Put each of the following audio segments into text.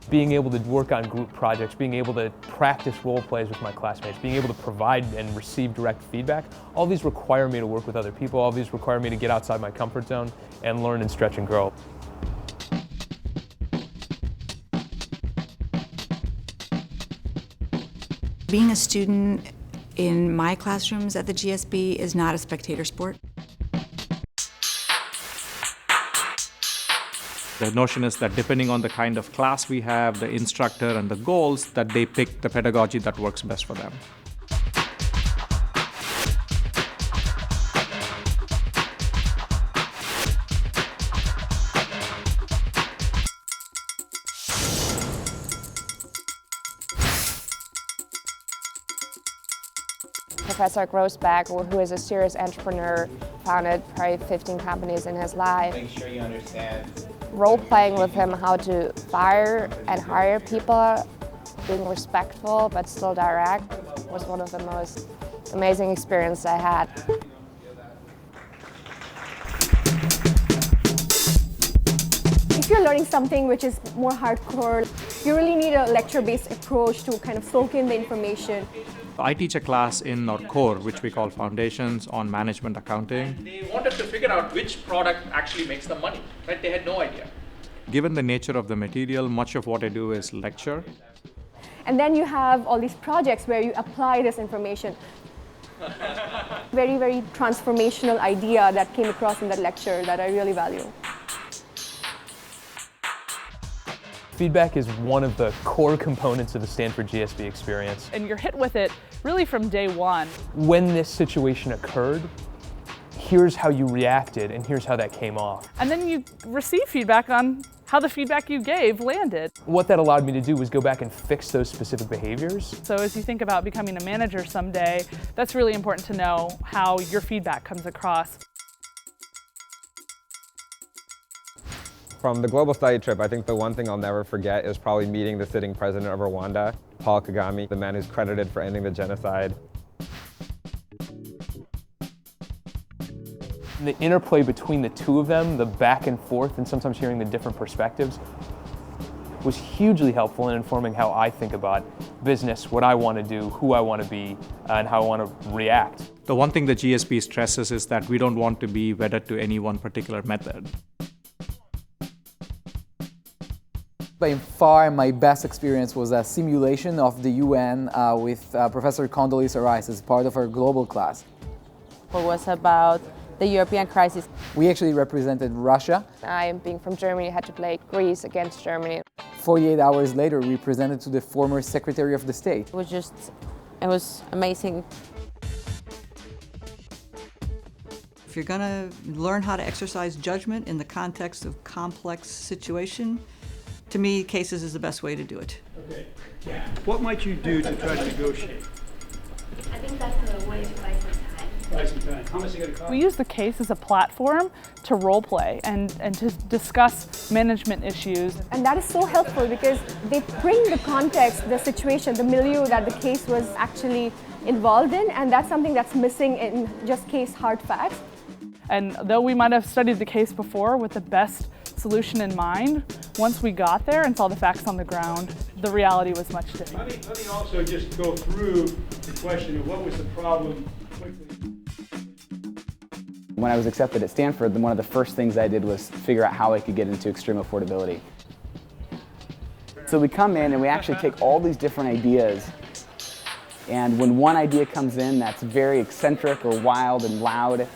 Being able to work on group projects, being able to practice role plays with my classmates, being able to provide and receive direct feedback, all these require me to work with other people, all these require me to get outside my comfort zone and learn and stretch and grow. Being a student in my classrooms at the GSB is not a spectator sport. The notion is that depending on the kind of class we have, the instructor and the goals, that they pick the pedagogy that works best for them. Professor Grossbeck, who is a serious entrepreneur, founded probably 15 companies in his life. Make sure you understand. Role-playing with him how to fire and hire people, being respectful but still direct, was one of the most amazing experiences I had. If you're learning something which is more hardcore, you really need a lecture-based approach to kind of soak in the information. I teach a class in our core, which we call Foundations on Management Accounting. They wanted to figure out which product actually makes them money, right? They had no idea. Given the nature of the material, much of what I do is lecture. And then you have all these projects where you apply this information. Very, very transformational idea that came across in that lecture that I really value. Feedback is one of the core components of the Stanford GSB experience. And you're hit with it really from day one. When this situation occurred, here's how you reacted and here's how that came off. And then you receive feedback on how the feedback you gave landed. What that allowed me to do was go back and fix those specific behaviors. So as you think about becoming a manager someday, that's really important to know how your feedback comes across. From the global study trip, I think the one thing I'll never forget is probably meeting the sitting president of Rwanda, Paul Kagame, the man who's credited for ending the genocide. The interplay between the two of them, the back and forth, and sometimes hearing the different perspectives, was hugely helpful in informing how I think about business, what I want to do, who I want to be, and how I want to react. The one thing the GSB stresses is that we don't want to be wedded to any one particular method. By far, my best experience was a simulation of the UN with Professor Condoleezza Rice as part of our global class. It was about the European crisis. We actually represented Russia. I, being from Germany, had to play Greece against Germany. 48 hours later, we presented to the former Secretary of the State. It was amazing. If you're going to learn how to exercise judgment in the context of complex situation, to me, cases is the best way to do it. Okay. Yeah. What might you do to try to negotiate? I think that's the way to buy some time. Buy some time. How much is it going to cost? We use the case as a platform to role play and to discuss management issues. And that is so helpful because they bring the context, the situation, the milieu that the case was actually involved in, and that's something that's missing in just case hard facts. And though we might have studied the case before with the best solution in mind, once we got there and saw the facts on the ground, the reality was much different. Let me also just go through the question of what was the problem quickly. When I was accepted at Stanford, one of the first things I did was figure out how I could get into extreme affordability. So we come in and we actually take all these different ideas, and when one idea comes in that's very eccentric or wild and loud,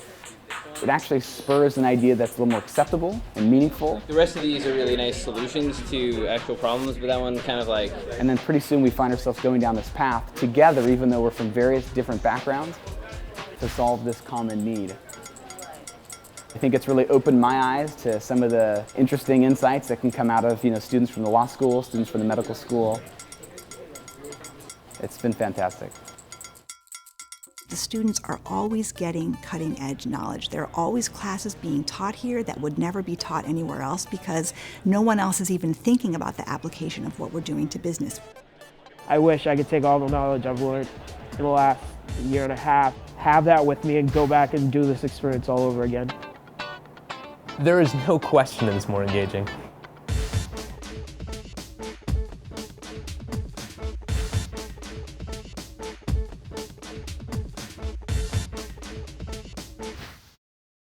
it actually spurs an idea that's a little more acceptable and meaningful. The rest of these are really nice solutions to actual problems, but that one kind of like... And then pretty soon we find ourselves going down this path together, even though we're from various different backgrounds, to solve this common need. I think it's really opened my eyes to some of the interesting insights that can come out of students from the law school, students from the medical school. It's been fantastic. The students are always getting cutting-edge knowledge. There are always classes being taught here that would never be taught anywhere else because no one else is even thinking about the application of what we're doing to business. I wish I could take all the knowledge I've learned in the last year and a half, have that with me and go back and do this experience all over again. There is no question that it's more engaging.